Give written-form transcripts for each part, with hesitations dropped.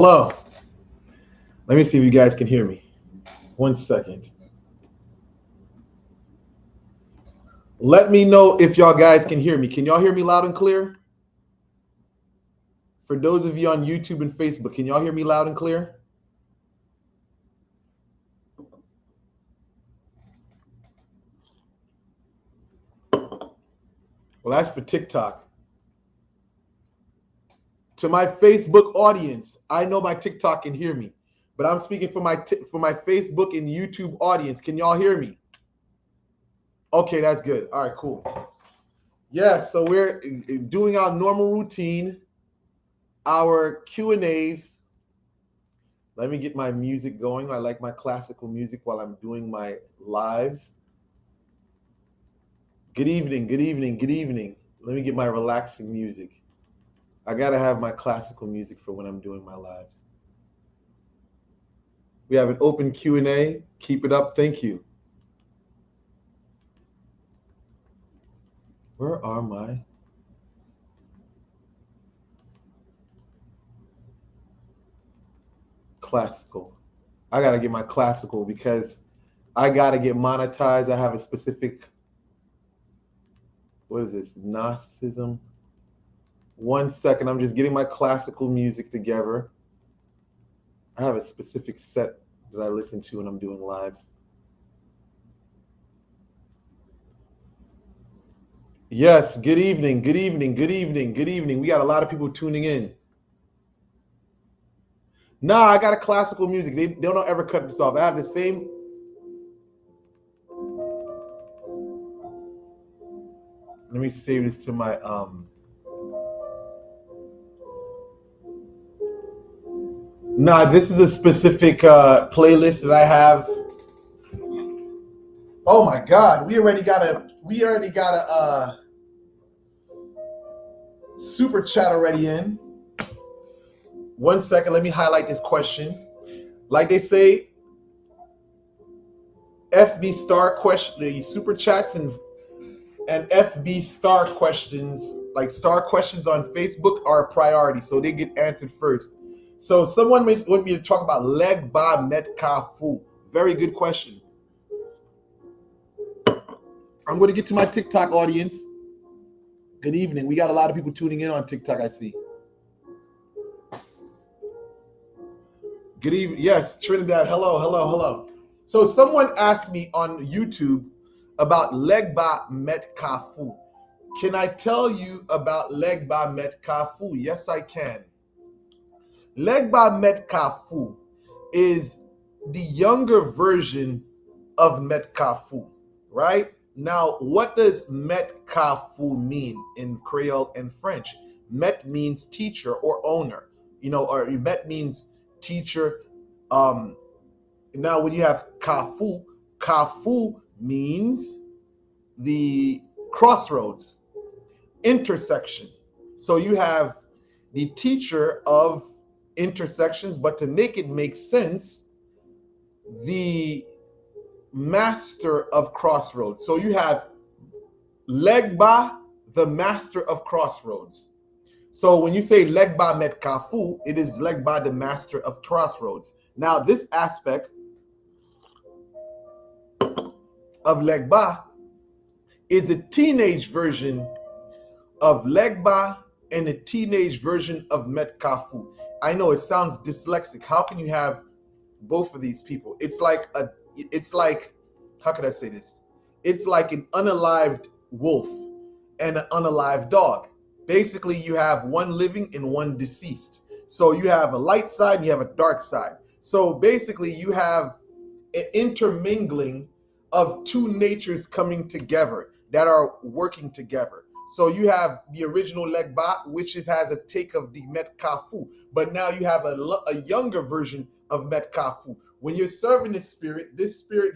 Hello. Let me see if you guys can hear me. 1 second. Let me know if y'all guys can hear me. Can y'all hear me loud and clear? For those of you on YouTube and Facebook, can y'all hear me loud and clear? Well, that's for TikTok. To my Facebook audience, I know my TikTok can hear me, but I'm speaking for my Facebook and YouTube audience. Can y'all hear me? Okay, that's good. All right, cool. Yeah, so we're doing our normal routine, our Q&As. Let me get my music going. I like my classical music while I'm doing my lives. Good evening, good evening, good evening. Let me get my relaxing music. I gotta have my classical music for when I'm doing my lives. We have an open Q&A. Keep it up. Thank you. Where are my... classical? I gotta get my classical because I gotta get monetized. I have a specific... what is this? Gnosticism? 1 second. I'm just getting my classical music together. I have a specific set that I listen to when I'm doing lives. Yes, good evening, good evening, good evening, good evening. We got a lot of people tuning in. Nah, I got a classical music. They don't ever cut this off. I have the same... Let me save this to my Nah, this is a specific playlist that I have. Oh my God, we already got a super chat already in. 1 second, let me highlight this question. Like they say, FB star question, the super chats and FB star questions, like star questions on Facebook, are a priority, so they get answered first. So someone want me to talk about Legba Kafou. Very good question. I'm going to get to my TikTok audience. Good evening. We got a lot of people tuning in on TikTok, I see. Good evening. Yes, Trinidad. Hello, hello, hello. So someone asked me on YouTube about Legba Kafou. Can I tell you about Legba Kafou? Yes, I can. Legba Kafou is the younger version of Kafou, right? Now, what does Kafou mean in Creole and French? Met means teacher or owner, or met means teacher. Now, when you have Kafou, Kafou means the crossroads, intersection. So you have the teacher of intersections, but to make it make sense, the master of crossroads. So you have Legba, the master of crossroads. So when you say Legba Kafou, it is Legba, the master of crossroads. Now this aspect of Legba is a teenage version of Legba and a teenage version of Kafou. I know it sounds dyslexic. How can you have both of these people? It's like how could I say this? It's like an unalived wolf and an unalived dog. Basically, you have one living and one deceased. So you have a light side and you have a dark side. So basically, you have an intermingling of two natures coming together that are working together. So you have the original Legba, which has a take of the Kafou, but now you have a younger version of Kafou. When you're serving this spirit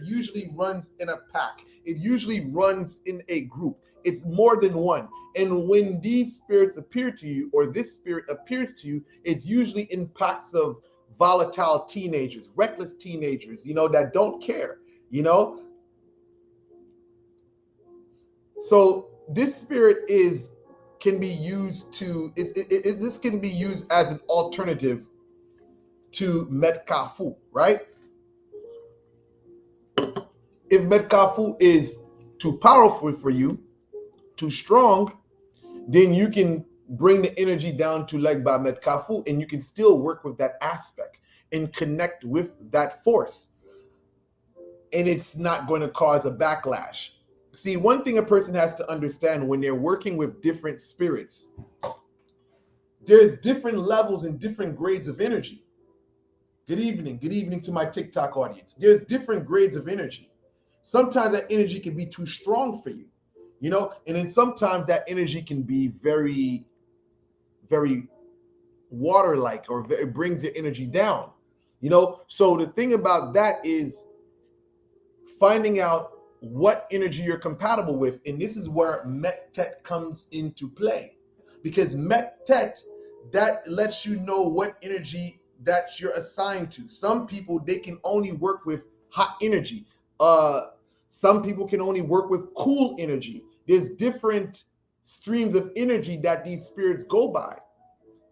usually runs in a pack. It usually runs in a group. It's more than one. And when these spirits appear to you, or this spirit appears to you, it's usually in packs of volatile teenagers, reckless teenagers, that don't care, So this spirit can be used as an alternative to Met Kafou, right? If Met Kafou is too powerful for you, too strong, then you can bring the energy down to Legba Met Kafou, and you can still work with that aspect and connect with that force. And it's not going to cause a backlash. See, one thing a person has to understand when they're working with different spirits, there's different levels and different grades of energy. Good evening to my TikTok audience. There's different grades of energy. Sometimes that energy can be too strong for you, and then sometimes that energy can be very, very water-like, or it brings your energy down, So the thing about that is finding out what energy you're compatible with, and this is where Met-Tet comes into play, because Met-Tet, that lets you know what energy that you're assigned to. Some people, they can only work with hot energy. Some people can only work with cool energy. There's different streams of energy that these spirits go by.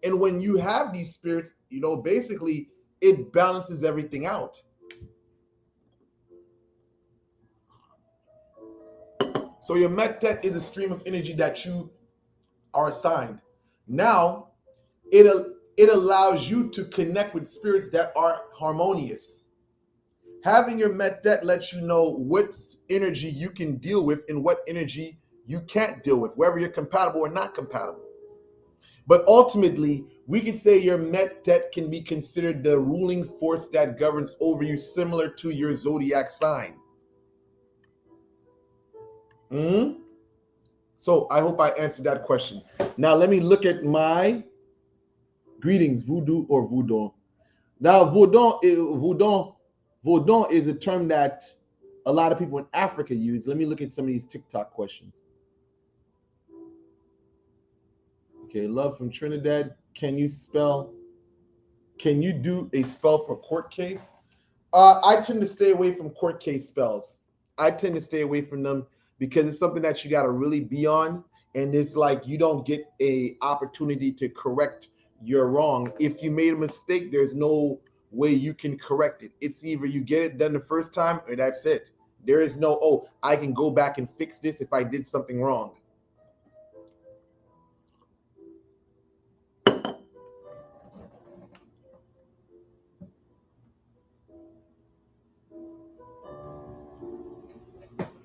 And when you have these spirits, basically it balances everything out. So your Met-Tet is a stream of energy that you are assigned. Now, it allows you to connect with spirits that are harmonious. Having your Met-Tet lets you know what energy you can deal with and what energy you can't deal with, whether you're compatible or not compatible. But ultimately, we can say your Met-Tet can be considered the ruling force that governs over you, similar to your zodiac sign. So I hope I answered that question. Now let me look at my greetings, voodoo or voodoo. Now voodoo is a term that a lot of people in Africa use. Let me look at some of these TikTok questions. Okay, love from Trinidad. Can you do a spell for court case? I tend to stay away from court case spells. I tend to stay away from them because it's something that you got to really be on, and it's like you don't get a opportunity to correct your wrong. If you made a mistake, there's no way you can correct it. It's either you get it done the first time or that's it. There is no, oh, I can go back and fix this if I did something wrong.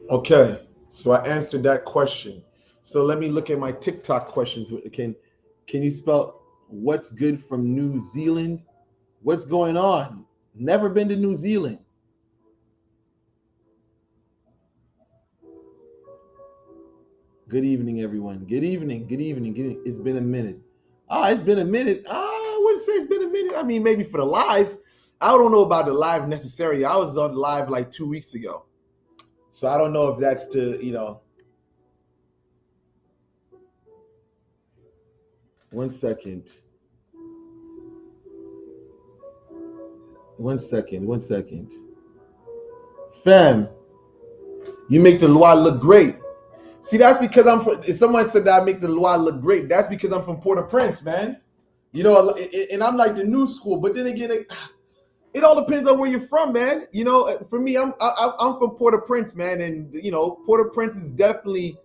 Okay, so I answered that question. So let me look at my TikTok questions. Can you spell what's good from New Zealand? What's going on? Never been to New Zealand. Good evening, everyone. Good evening. It's been a minute. It's been a minute. I wouldn't say it's been a minute. I mean, maybe for the live. I don't know about the live necessarily. I was on live like 2 weeks ago. So I don't know if that's One second. Fam, you make the Loire look great. See, that's because if someone said that I make the Loire look great, that's because I'm from Port-au-Prince, man. And I'm like the new school, but then again, it all depends on where you're from, man. For me, I'm from Port-au-Prince, man, and Port-au-Prince is definitely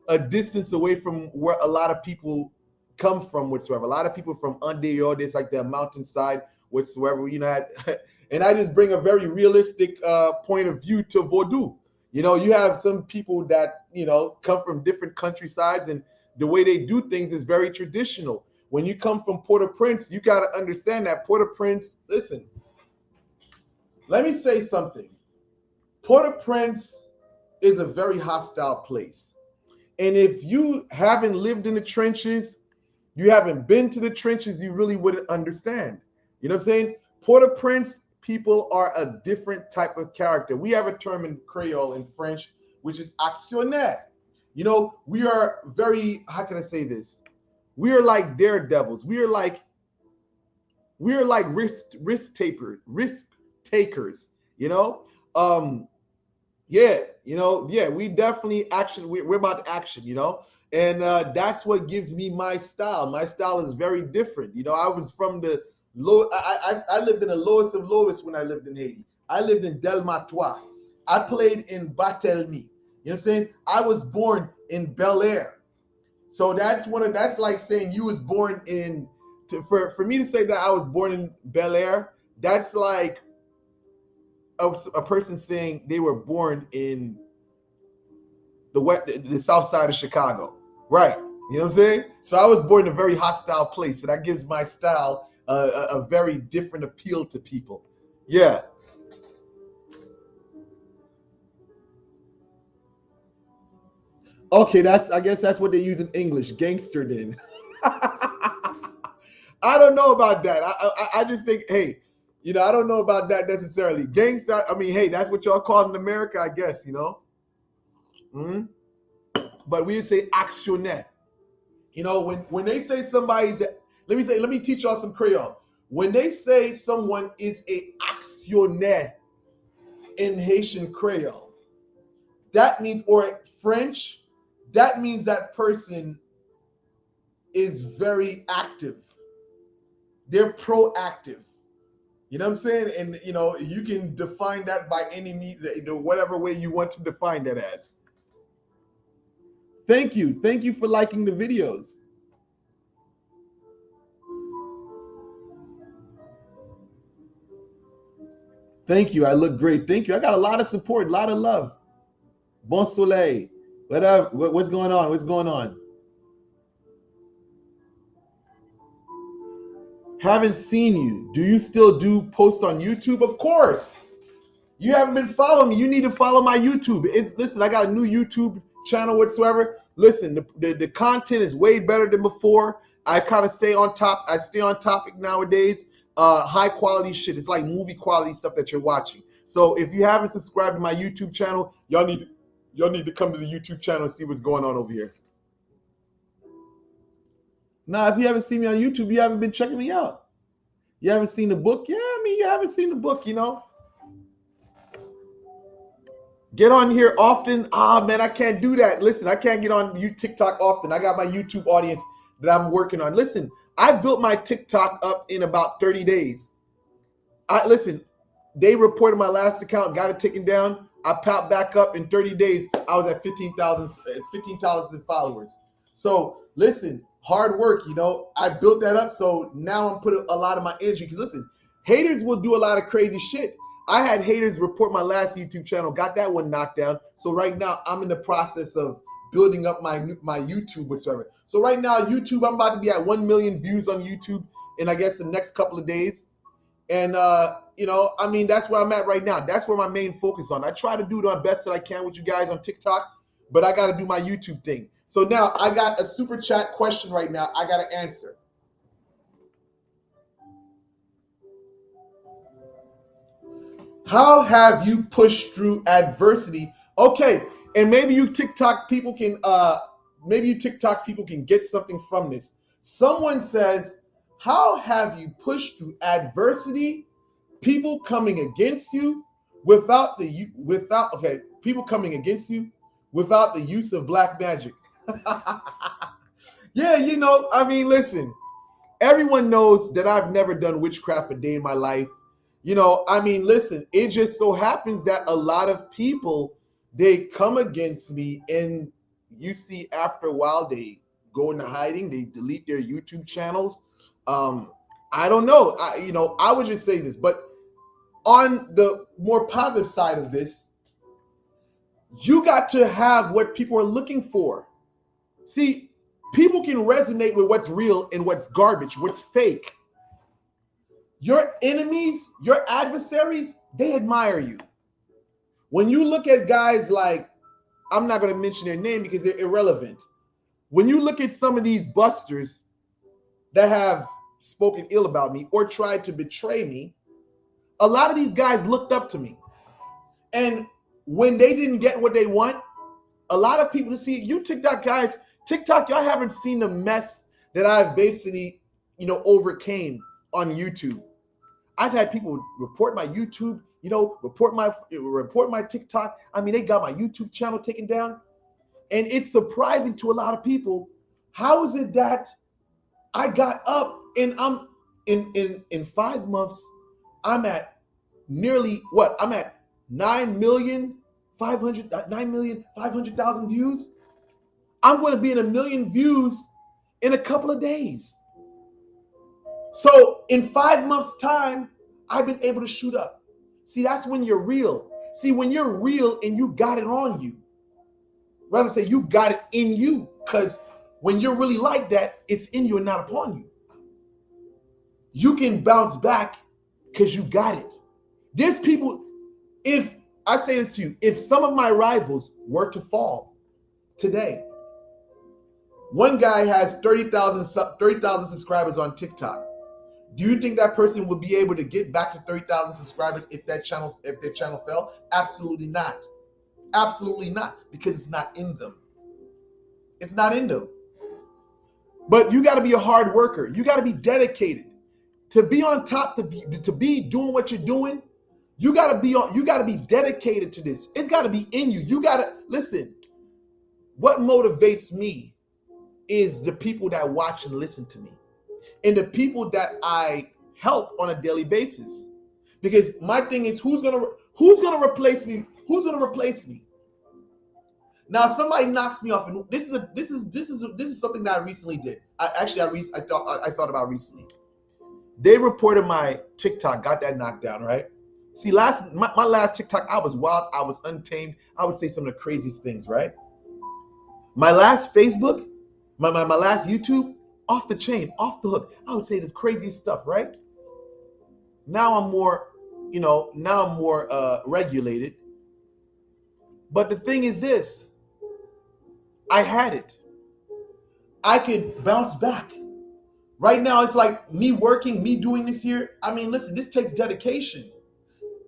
a distance away from where a lot of people come from whatsoever. A lot of people from Under, this like the mountainside whatsoever, and I just bring a very realistic point of view to Vodou. You have some people that, come from different countrysides, and the way they do things is very traditional. When you come from Port-au-Prince, you got to understand that Port-au-Prince, listen, let me say something. Port-au-Prince is a very hostile place. And if you haven't lived in the trenches, you haven't been to the trenches, you really wouldn't understand. You know what I'm saying? Port-au-Prince people are a different type of character. We have a term in Creole, in French, which is actionnaire. We are very, how can I say this? We are like daredevils. We are like risk takers. We definitely action. We're about action, and that's what gives me my style. My style is very different. I was from the low. I lived in the lowest of lowest when I lived in Haiti. I lived in Delmatois. I played in Batelmi. You know what I'm saying? I was born in Bel Air. So that's like saying you was born in for me to say that I was born in Bel Air, that's like a person saying they were born in the south side of Chicago. Right. You know what I'm saying? So I was born in a very hostile place. So that gives my style a very different appeal to people. Yeah. Okay, I guess that's what they use in English, gangster then. I don't know about that. I just think, hey, I don't know about that necessarily. Gangster, I mean, hey, that's what y'all call it in America, I guess, Mm-hmm. But we would say actionnaire. When they say somebody's, let me teach y'all some Creole. When they say someone is a actionnaire in Haitian Creole, that means, or French, that means that person is very active. They're proactive. You know what I'm saying? And you can define that by any means, whatever way you want to define that as. Thank you. Thank you for liking the videos. Thank you. I look great. Thank you. I got a lot of support, a lot of love. Bon soleil. What's going on? What's going on? Haven't seen you. Do you still do posts on YouTube? Of course. You haven't been following me. You need to follow my YouTube. Listen, I got a new YouTube channel whatsoever. Listen, the content is way better than before. I kind of stay on top. I stay on topic nowadays. High quality shit. It's like movie quality stuff that you're watching. So if you haven't subscribed to my YouTube channel, y'all need to come to the YouTube channel and see what's going on over here. Now, if you haven't seen me on YouTube, you haven't been checking me out. You haven't seen the book? Yeah, I mean, you haven't seen the book, Get on here often. Man, I can't do that. Listen, I can't get on TikTok often. I got my YouTube audience that I'm working on. Listen, I built my TikTok up in about 30 days. Listen, they reported my last account, got it taken down. I popped back up in 30 days. I was at 15,000 followers. So listen, hard work, I built that up. So now I'm putting a lot of my energy, because listen, haters will do a lot of crazy shit. I had haters report my last YouTube channel, got that one knocked down. So right now I'm in the process of building up my YouTube whatsoever. So right now, YouTube, I'm about to be at 1 million views on YouTube in, I guess, the next couple of days. And, I mean, that's where I'm at right now. That's where my main focus on. I try to do the best that I can with you guys on TikTok, but I got to do my YouTube thing. So now I got a super chat question right now I got to answer. How have you pushed through adversity? Okay, and maybe you TikTok people can get something from this. Someone says, how have you pushed through adversity? People coming against you people coming against you without the use of black magic. Yeah, I mean, listen, everyone knows that I've never done witchcraft a day in my life. I mean, listen, it just so happens that a lot of people, they come against me, and you see after a while they go into hiding, they delete their YouTube channels. I don't know. I would just say this, but on the more positive side of this, you got to have what people are looking for. See, people can resonate with what's real and what's garbage, what's fake. Your enemies, your adversaries, they admire you. When you look at guys like, I'm not going to mention their name because they're irrelevant. When you look at some of these busters that have spoken ill about me or tried to betray me, a lot of these guys looked up to me. And when they didn't get what they want, a lot of people, see, you TikTok guys, y'all haven't seen the mess that I've basically, overcame on YouTube. I've had people report my YouTube, report my TikTok. I mean, they got my YouTube channel taken down. And it's surprising to a lot of people. How is it that I got up and I'm in 5 months, I'm at nearly what? I'm at 9,500,000 views. I'm going to be in 1 million views in a couple of days. So in 5 months' time, I've been able to shoot up. See, that's when you're real. See, when you're real and you got it on you, rather say you got it in you, because when you're really like that, it's in you and not upon you. You can bounce back because you got it. There's people, if I say this to you, if some of my rivals were to fall today, one guy has 30,000 subscribers on TikTok. Do you think that person would be able to get back to 30,000 subscribers if their channel fell? Absolutely not. Absolutely not, because it's not in them. It's not in them. But you got to be a hard worker. You got to be dedicated to be on top. To be doing what you're doing. You got to be on. You got to be dedicated to this. It's got to be in you. You got to listen. What motivates me is the people that watch and listen to me, and the people that I help on a daily basis. Because my thing is, who's gonna replace me? Who's gonna replace me? Now, somebody knocks me off, and this is something that I recently did. I thought about recently. They reported my TikTok, got that knocked down, right? See, my last TikTok, I was wild, I was untamed. I would say some of the craziest things, right? My last Facebook, my last YouTube, off the chain, off the hook. I would say this craziest stuff, right? Now I'm more, regulated. But the thing is this, I had it. I could bounce back. Right now, it's like me working, me doing this here. I mean, listen, this takes dedication.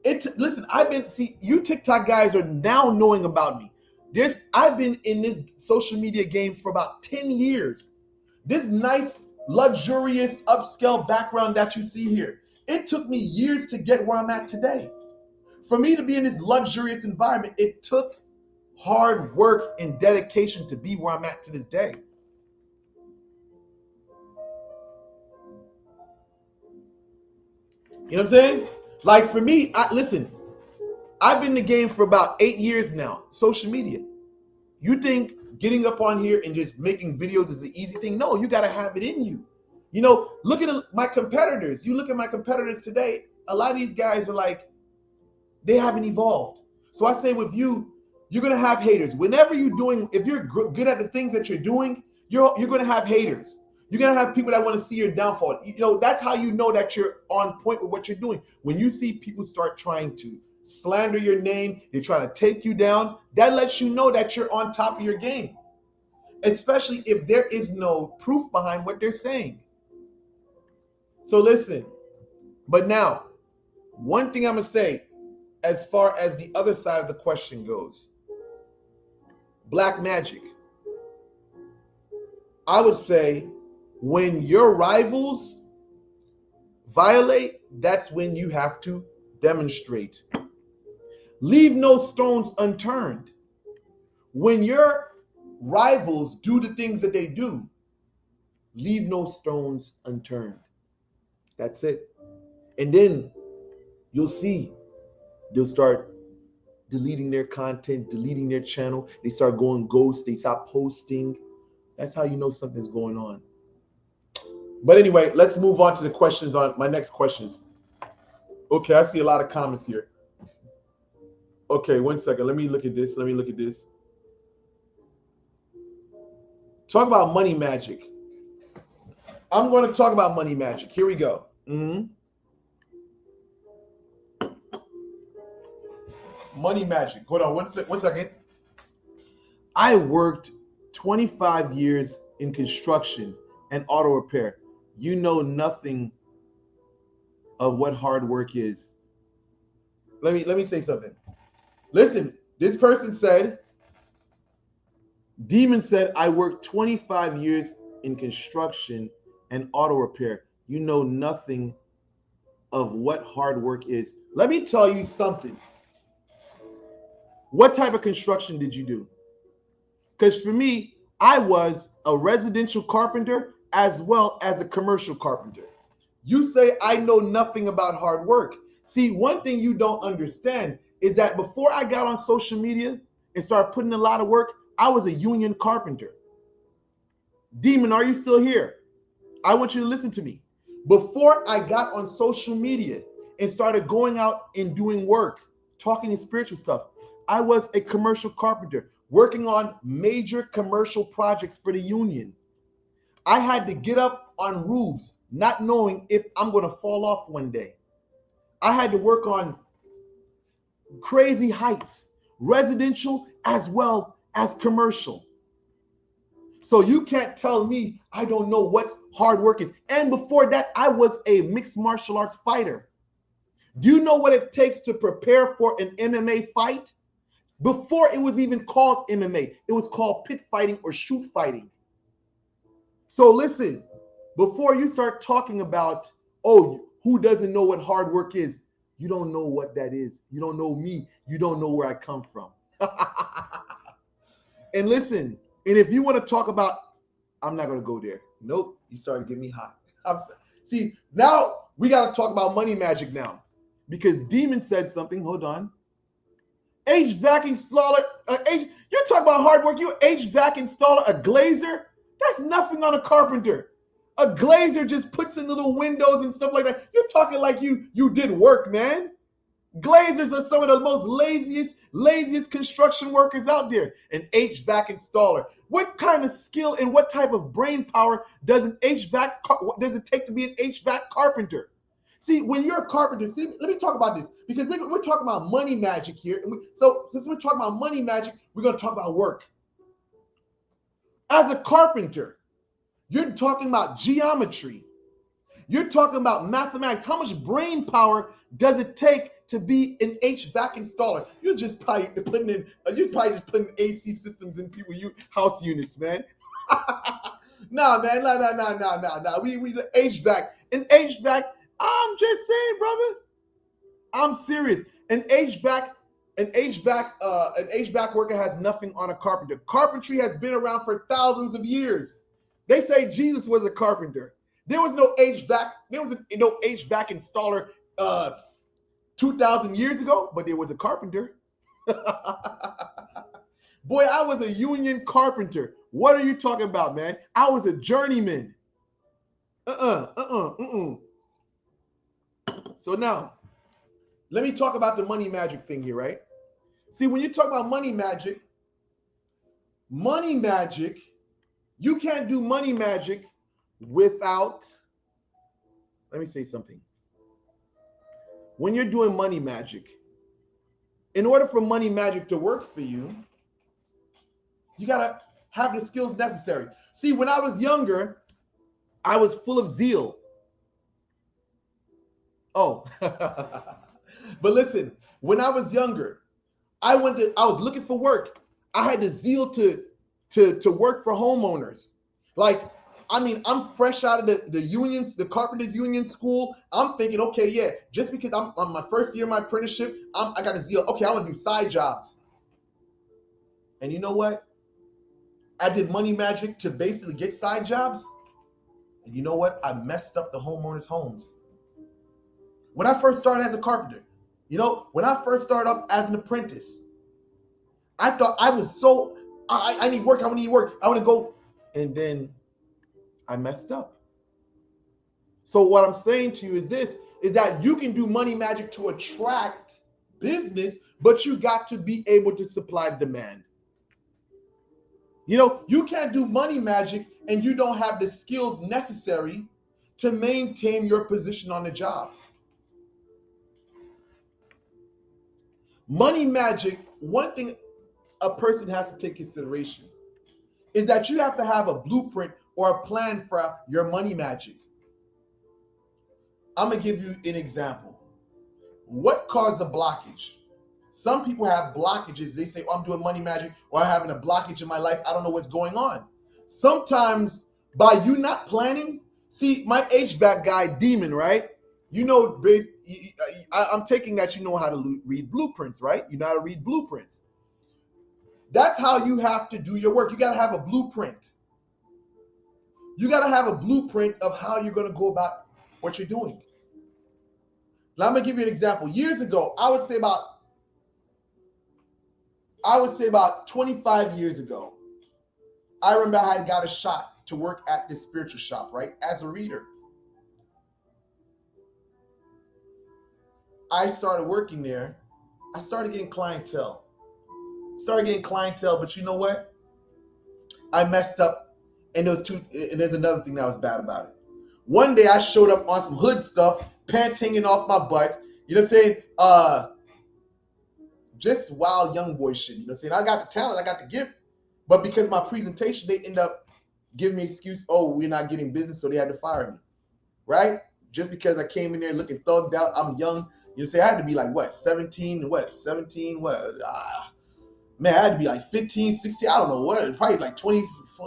You TikTok guys are now knowing about me. I've been in this social media game for about 10 years. This nice, luxurious, upscale background that you see here, it took me years to get where I'm at today. For me to be in this luxurious environment, it took hard work and dedication to be where I'm at to this day. You know what I'm saying? Like for me, listen, I've been in the game for about 8 years now, social media. You think getting up on here and just making videos is an easy thing? No, you got to have it in you. Look at my competitors. You look at my competitors today, a lot of these guys are like, they haven't evolved. So I say with you, you're going to have haters. Whenever you're doing, if you're good at the things that you're doing, you're going to have haters. You're going to have people that want to see your downfall. That's how you know that you're on point with what you're doing. When you see people start trying to slander your name, they're trying to take you down, that lets you know that you're on top of your game. Especially if there is no proof behind what they're saying. So listen, but now, one thing I'm going to say, as far as the other side of the question goes, black magic. I would say when your rivals violate, that's when you have to demonstrate. Leave no stones unturned. When your rivals do the things that they do, leave no stones unturned. That's it. And then you'll see they'll start deleting their content, deleting their channel. They start going ghost. They stop posting. That's how you know something's going on. But anyway, let's move on to the questions on my next questions. Okay, I see a lot of comments here. Okay, 1 second. Let me look at this. Talk about money magic. I'm going to talk about money magic. Here we go. Money magic. Hold on 1 second. I worked 25 years in construction and auto repair. You know nothing of what hard work is. Let me say something. Listen, this person said, Demon said, I worked 25 years in construction and auto repair. You know nothing of what hard work is. Let me tell you something. What type of construction did you do? Because for me, I was a residential carpenter as well as a commercial carpenter. You say, I know nothing about hard work. See, one thing you don't understand is that before I got on social media and started putting in a lot of work, I was a union carpenter. Demon, are you still here? I want you to listen to me. Before I got on social media and started going out and doing work, talking spiritual stuff, I was a commercial carpenter working on major commercial projects for the union. I had to get up on roofs, not knowing if I'm going to fall off one day. I had to work on crazy heights, residential as well as commercial. So you can't tell me I don't know what hard work is. And before that, I was a mixed martial arts fighter. Do you know what it takes to prepare for an MMA fight? Before it was even called MMA, it was called pit fighting or shoot fighting. So listen, before you start talking about, oh, who doesn't know what hard work is? You don't know what that is. You don't know me. You don't know where I come from. And listen, and if you want to talk about, I'm not going to go there. Nope, you started to get me hot. See, now we got to talk about money magic now. Because Demon said something, hold on. HVAC installer, you're talking about hard work, you HVAC installer, a glazer? That's nothing on a carpenter. A glazer just puts in little windows and stuff like that. You're talking like you did work, man. Glazers are some of the most laziest construction workers out there. An HVAC installer. What kind of skill and what type of brain power does it take to be an HVAC carpenter? See, when you're a carpenter, see, let me talk about this because we're talking about money magic here. So since we're talking about money magic, we're going to talk about work. As a carpenter, you're talking about geometry. You're talking about mathematics. How much brain power does it take to be an HVAC installer? You're probably just putting AC systems in people's house units, man. Nah, man, nah. We the HVAC. An HVAC, I'm just saying, brother. I'm serious. An HVAC worker has nothing on a carpenter. Carpentry has been around for thousands of years. They say Jesus was a carpenter. There was no HVAC. There was no HVAC installer 2,000 years ago, but there was a carpenter. Boy, I was a union carpenter. What are you talking about, man? I was a journeyman. So now, let me talk about the money magic thing here, right? See, when you talk about money magic, you can't do money magic without, let me say something. When you're doing money magic, in order for money magic to work for you, you got to have the skills necessary. See, when I was younger, I was full of zeal. Oh, but listen, when I was younger, I was looking for work. I had the zeal to work for homeowners. Like, I mean, I'm fresh out of the carpenters union school. I'm thinking, okay, yeah, just because I'm on my first year of my apprenticeship, I got a zeal. Okay, I want to do side jobs. And you know what? I did money magic to basically get side jobs. And you know what? I messed up the homeowners' homes. When I first started as a carpenter, when I first started off as an apprentice, I thought I was I need work, I need work, I want to go. And then I messed up. So what I'm saying to you is that you can do money magic to attract business, but you got to be able to supply demand. You can't do money magic and you don't have the skills necessary to maintain your position on the job. Money magic, one thing a person has to take consideration is that you have to have a blueprint or a plan for your money magic. I'm going to give you an example. What caused a blockage? Some people have blockages. They say, oh, I'm doing money magic, or I'm having a blockage in my life. I don't know what's going on. Sometimes by you not planning, see, my HVAC guy, Demon, right? I'm taking that you know how to read blueprints, right? You know how to read blueprints. That's how you have to do your work. You got to have a blueprint. You got to have a blueprint of how you're going to go about what you're doing. Now I'm gonna give you an example. Years ago, I would say about 25 years ago, I remember I had got a shot to work at this spiritual shop, right? As a reader. I started working there. I started getting clientele. But you know what? I messed up, and there's another thing that was bad about it. One day I showed up on some hood stuff, pants hanging off my butt. You know what I'm saying? Just wild young boy shit. You know what I'm saying? I got the talent, I got the gift, but because of my presentation, they end up giving me an excuse. Oh, we're not getting business, so they had to fire me, right? Just because I came in there looking thugged out. I'm young. You know, say I had to be like what, 17, man, I had to be like 15, 16, I don't know what, probably like 20,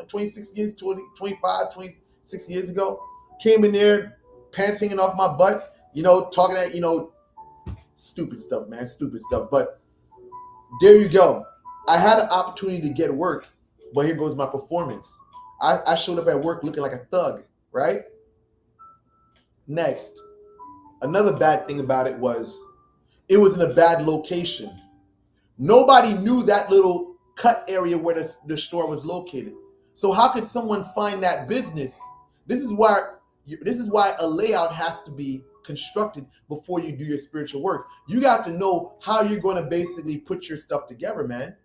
26 years, 20, 25, 26 years ago. Came in there, pants hanging off my butt, you know, talking that, you know, stupid stuff, man, stupid stuff. But there you go. I had an opportunity to get work, but here goes my performance. I showed up at work looking like a thug, right? Next, another bad thing about it was in a bad location. Nobody knew that little cut area where the store was located. So how could someone find that business? This is why a layout has to be constructed before you do your spiritual work. You got to know how you're going to basically put your stuff together, man.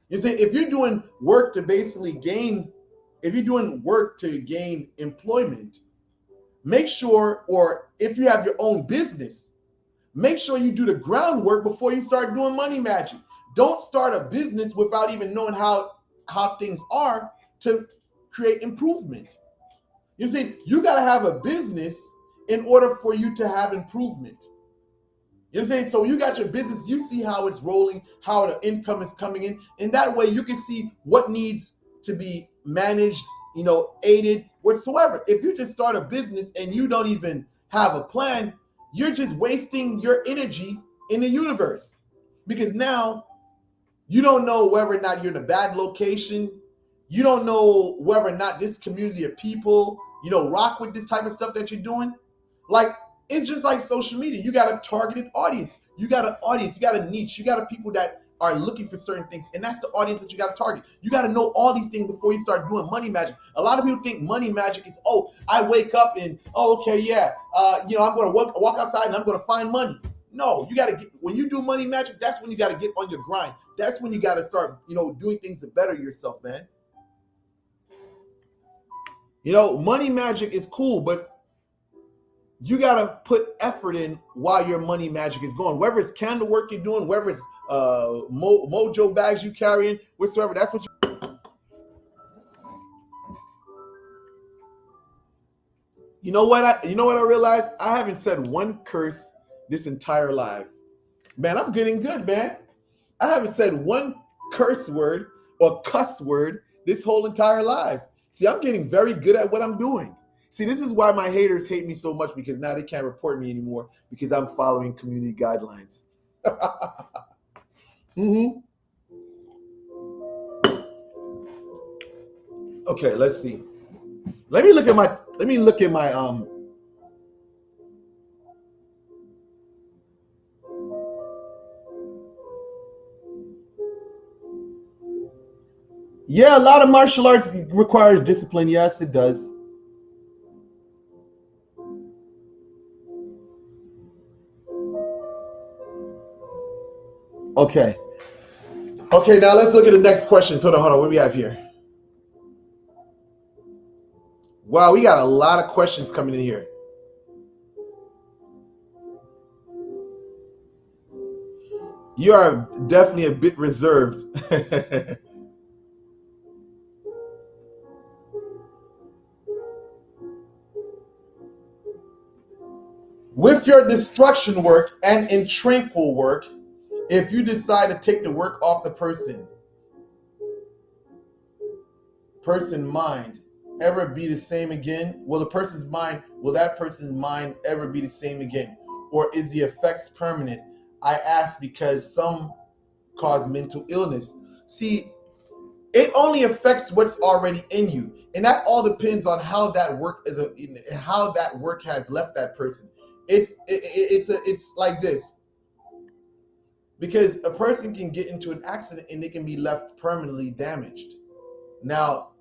You see, if you're doing work to gain employment, make sure, or if you have your own business, make sure you do the groundwork before you start doing money magic. Don't start a business without even knowing how things are to create improvement. You see, you got to have a business in order for you to have improvement. You know what I'm saying? So you got your business, you see how it's rolling, how the income is coming in, and that way you can see what needs to be managed, you know, aided, whatsoever. If you just start a business and you don't even have a plan, you're just wasting your energy in the universe, because now you don't know whether or not you're in a bad location. You don't know whether or not this community of people, you know, rock with this type of stuff that you're doing. Like, it's just like social media. You got a targeted audience. You got an audience. You got a niche. You got a people that are looking for certain things. And that's the audience that you got to target. You got to know all these things before you start doing money magic. A lot of people think money magic is, oh, I wake up and, oh, okay, yeah, you know, I'm going to walk outside and I'm going to find money. No, you got to get, when you do money magic, that's when you got to get on your grind. That's when you got to start, you know, doing things to better yourself, man. You know, money magic is cool, but you got to put effort in while your money magic is going. Whether it's candle work you're doing, whether it's mojo bags you carrying, whatsoever, that's what you know what I realized? I haven't said one curse this entire life. Man, I'm getting good, man. I haven't said one curse word or cuss word this whole entire life. See, I'm getting very good at what I'm doing. See, this is why my haters hate me so much, because now they can't report me anymore because I'm following community guidelines. Mm-hmm. Okay, let's see. Let me look at my yeah, a lot of martial arts requires discipline. Yes, it does. Okay. Okay, now let's look at the next question. Hold on. What do we have here? Wow, we got a lot of questions coming in here. You are definitely a bit reserved. With your destruction work and intranquil work, if you decide to take the work off the person mind ever be the same again? Will that person's mind ever be the same again? Or is the effects permanent? I ask because some cause mental illness. See, It only affects what's already in you, and that all depends on how that work is how that work has left that person. It's like this, because a person can get into an accident and they can be left permanently damaged. Now,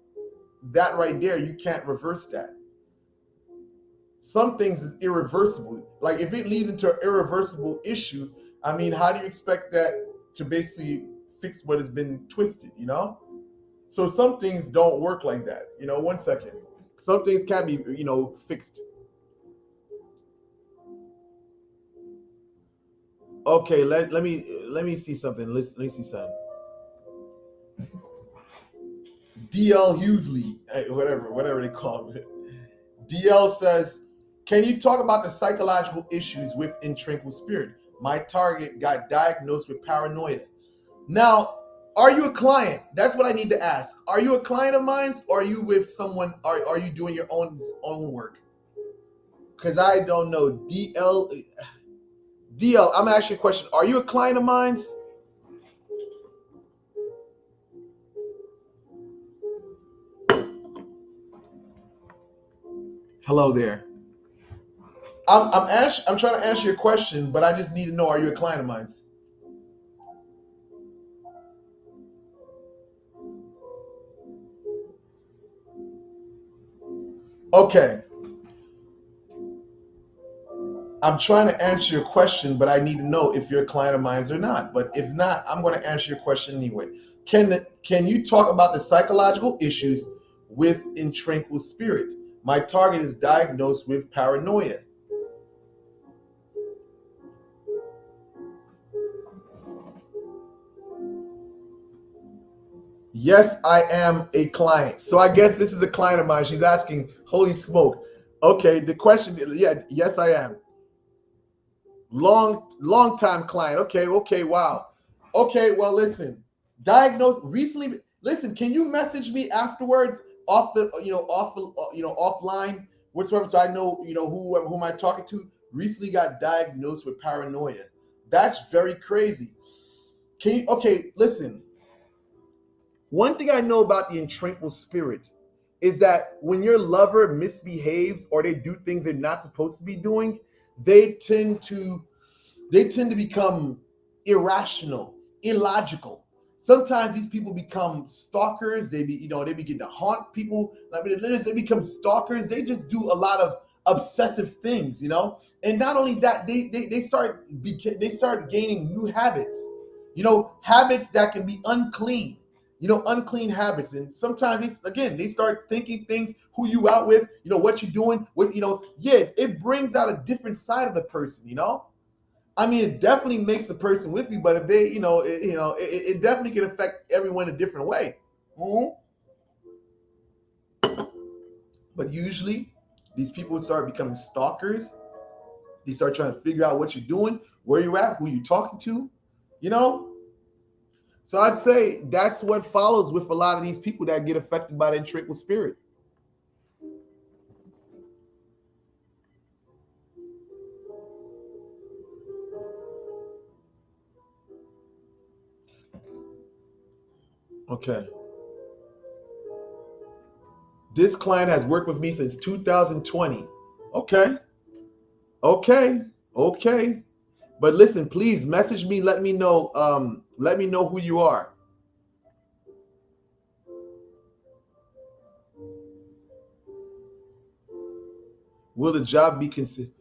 that right there, you can't reverse that. Some things is irreversible. Like if it leads into an irreversible issue, I mean, how do you expect that to basically fix what has been twisted, you know? So some things don't work like that. You know, one second. Some things can be, fixed. Okay, let me see something. Let me see something. DL Hughley, whatever they call it. DL says, can you talk about the psychological issues with intranquil spirit? My target got diagnosed with paranoia. Now, are you a client? That's what I need to ask. Are you a client of mine, or are you with someone? Are you doing your own work? Because I don't know. DL, I'm gonna ask you a question. Are you a client of mine? Hello there. I'm trying to answer your question, but I just need to know: are you a client of mine? Okay. I'm trying to answer your question, but I need to know if you're a client of mine or not. But if not, I'm going to answer your question anyway. Can you talk about the psychological issues with intranquil spirit? My target is diagnosed with paranoia. Yes, I am a client. So I guess this is a client of mine. She's asking, holy smoke. Okay, the question, yeah, yes, I am. Long time client. Okay, wow. Okay, well, listen. Diagnosed recently. Listen, can you message me afterwards off the offline whatsoever, so I know who am I talking to? Recently got diagnosed with paranoia. That's very crazy. Can you? Okay, listen. One thing I know about the intranquil spirit is that when your lover misbehaves or they do things they're not supposed to be doing, they tend to they tend to become irrational, illogical. Sometimes these people become stalkers. They begin to haunt people. Like they become stalkers. They just do a lot of obsessive things. And not only that, they start gaining new habits. Habits that can be unclean. Unclean habits. And sometimes they start thinking things, who you out with, what you're doing, yes, it brings out a different side of the person. I mean, it definitely makes the person with you, but if they, it definitely can affect everyone a different way. Mhm. But usually, these people start becoming stalkers. They start trying to figure out what you're doing, where you're at, who you're talking to, you know. So I'd say that's what follows with a lot of these people that get affected by the intrinsic spirit. Okay. This client has worked with me since 2020. Okay. Okay. Okay. But listen, please message me. Let me know. Let me know who you are. Will the job be considered?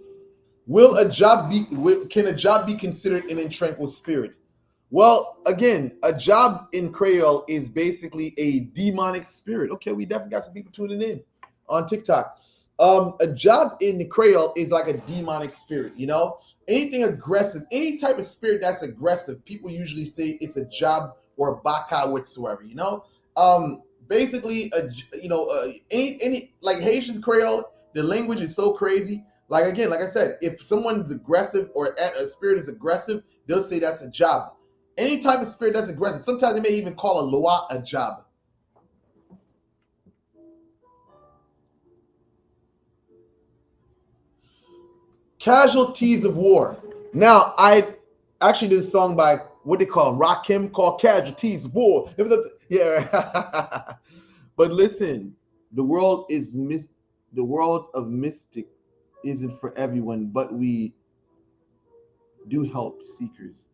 Can a job be considered an intranquil spirit? Well, again, a job in Creole is basically a demonic spirit. Okay, we definitely got some people tuning in on TikTok. A job in Creole is like a demonic spirit. Anything aggressive, any type of spirit that's aggressive, people usually say it's a job or a baka whatsoever. Basically, any like Haitian Creole, the language is so crazy. Like again, like I said, if someone's aggressive or a spirit is aggressive, they'll say that's a job. Any type of spirit that's aggressive. Sometimes they may even call a loa a job. Casualties of war. Now, I actually did a song by what they call Rakim called Casualties of War. Yeah. But listen, the world is the world of mystic isn't for everyone, but we do help seekers.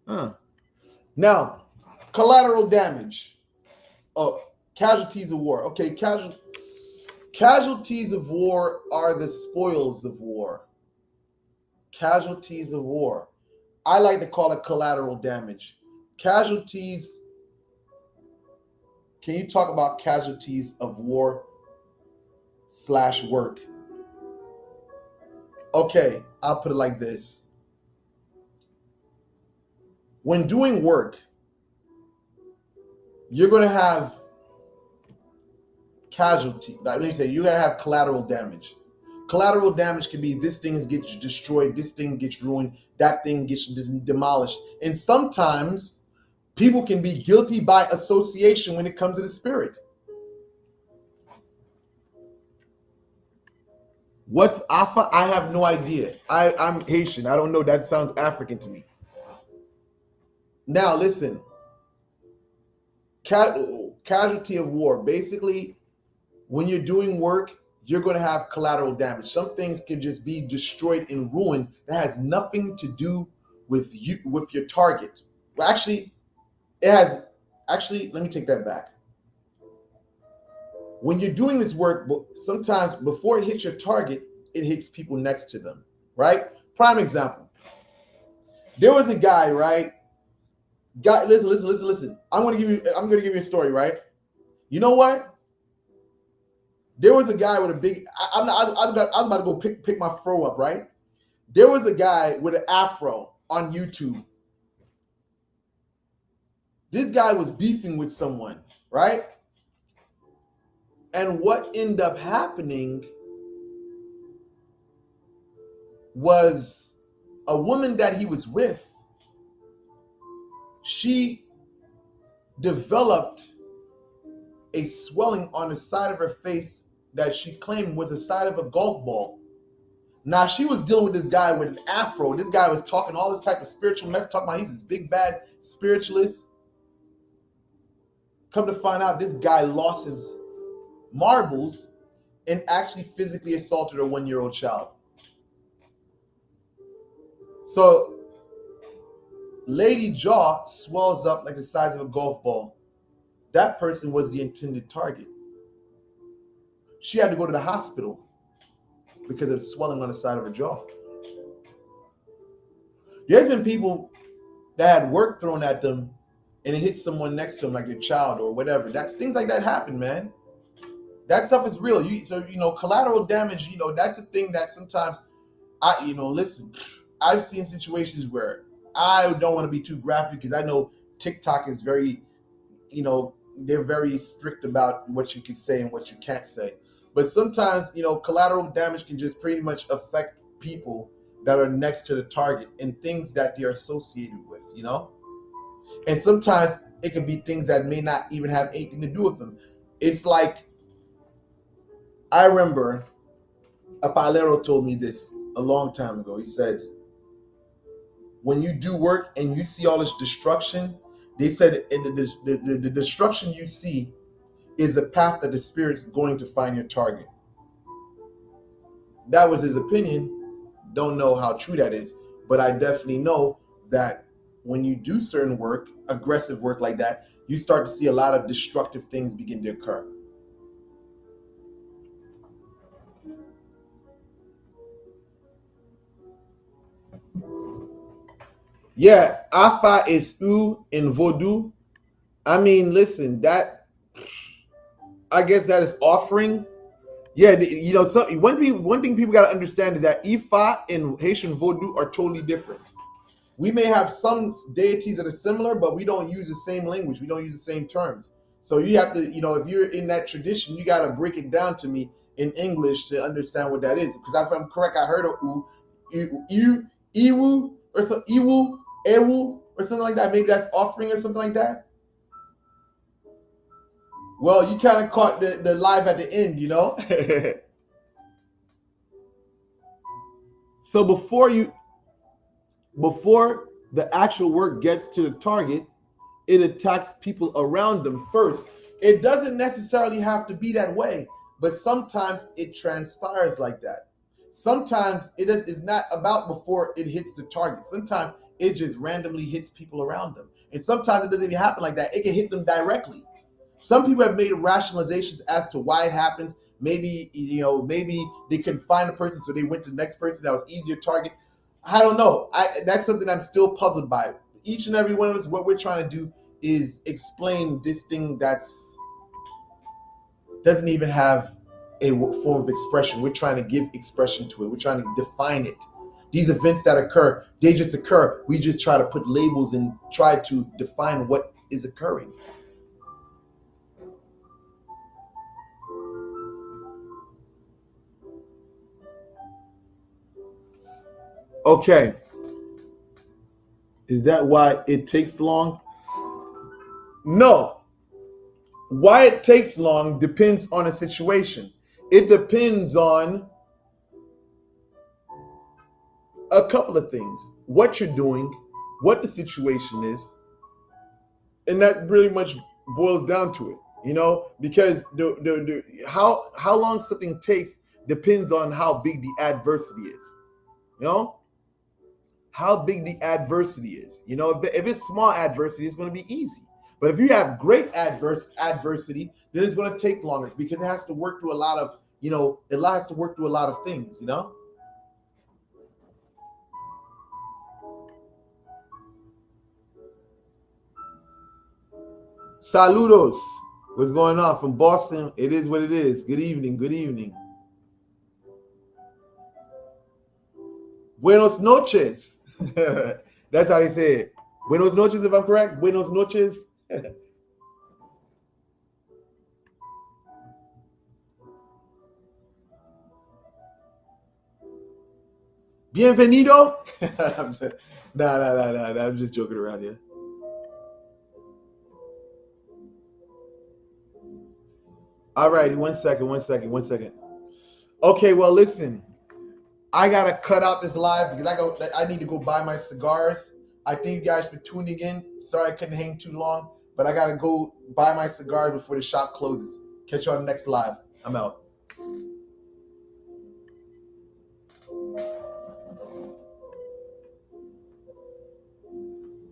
Huh. Now, collateral damage. Oh, casualties of war. Okay, casualties of war are the spoils of war. Casualties of war. I like to call it collateral damage. Casualties. Can you talk about casualties of war slash work? Okay, I'll put it like this. When doing work, you're going to have casualty. Let me say, you're going to have collateral damage. Collateral damage can be this thing gets destroyed, this thing gets ruined, that thing gets demolished. And sometimes people can be guilty by association when it comes to the spirit. What's Afa? I have no idea. I'm Haitian. I don't know. That sounds African to me. Now, listen. Casualty of war. Basically, when you're doing work, you're going to have collateral damage. Some things can just be destroyed and ruined that has nothing to do with you, with your target. Well, actually, it has. Actually, let me take that back. When you're doing this work, sometimes before it hits your target, it hits people next to them, right? Prime example. There was a guy, right? Guy, listen. I'm gonna give you a story, right? You know what? There was a guy with a big. I was about to go pick my fro up, right? There was a guy with an afro on YouTube. This guy was beefing with someone, right? And what ended up happening was a woman that he was with, she developed a swelling on the side of her face that she claimed was the side of a golf ball. Now, she was dealing with this guy with an afro. This guy was talking all this type of spiritual mess, talking about he's this big bad spiritualist. Come to find out, this guy lost his marbles and actually physically assaulted a 1-year-old child. So Lady Jaw swells up like the size of a golf ball. That person was the intended target. She had to go to the hospital because of swelling on the side of her jaw. There's been people that had work thrown at them and it hits someone next to them, like your child or whatever. That's things like that happen, man. That stuff is real. Collateral damage, that's the thing that sometimes listen, I've seen situations where I don't want to be too graphic because I know TikTok is very, they're very strict about what you can say and what you can't say. But sometimes, collateral damage can just pretty much affect people that are next to the target and things that they're associated with, And sometimes it can be things that may not even have anything to do with them. It's like, I remember a palero told me this a long time ago. He said, when you do work and you see all this destruction, they said the destruction you see is the path that the spirit's going to find your target. That was his opinion. Don't know how true that is, but I definitely know that when you do certain work, aggressive work like that, you start to see a lot of destructive things begin to occur. Yeah, Afa is U in Vodou. I mean, listen, I guess that is offering. Yeah, one thing people got to understand is that Ifa and Haitian Vodou are totally different. We may have some deities that are similar, but we don't use the same language. We don't use the same terms. So you have to, if you're in that tradition, you got to break it down to me in English to understand what that is. Because if I'm correct, I heard of Iwu, or some Iwu, Ewu, or something like that. Maybe that's offering or something like that. Well, you kind of caught the live at the end, So before the actual work gets to the target, it attacks people around them first. It doesn't necessarily have to be that way, but sometimes it transpires like that. Sometimes it's not about before it hits the target. Sometimes it just randomly hits people around them. And sometimes it doesn't even happen like that. It can hit them directly. Some people have made rationalizations as to why it happens. Maybe, maybe they couldn't find the person, so they went to the next person that was easier target. I don't know. That's something I'm still puzzled by. Each and every one of us, what we're trying to do is explain this thing that's doesn't even have a form of expression. We're trying to give expression to it. We're trying to define it. These events that occur, they just occur. We just try to put labels and try to define what is occurring. Okay. Is that why it takes long? No. Why it takes long depends on a situation. It depends on a couple of things. What you're doing, what the situation is, and that really much boils down to it, because how long something takes depends on how big the adversity is, how big the adversity is. If it's small adversity, it's going to be easy. But if you have great adversity, then it's going to take longer because it has to work through a lot of, it has to work through a lot of things. Saludos. What's going on from Boston? It is what it is. Good evening. Good evening. Buenos noches. That's how they say it. Buenos noches, if I'm correct. Buenos noches. Bienvenido. Nah. I'm just joking around here. All righty, one second. Okay, well, listen. I gotta cut out this live because I need to go buy my cigars. I thank you guys for tuning in. Sorry I couldn't hang too long, but I gotta go buy my cigars before the shop closes. Catch you on the next live. I'm out.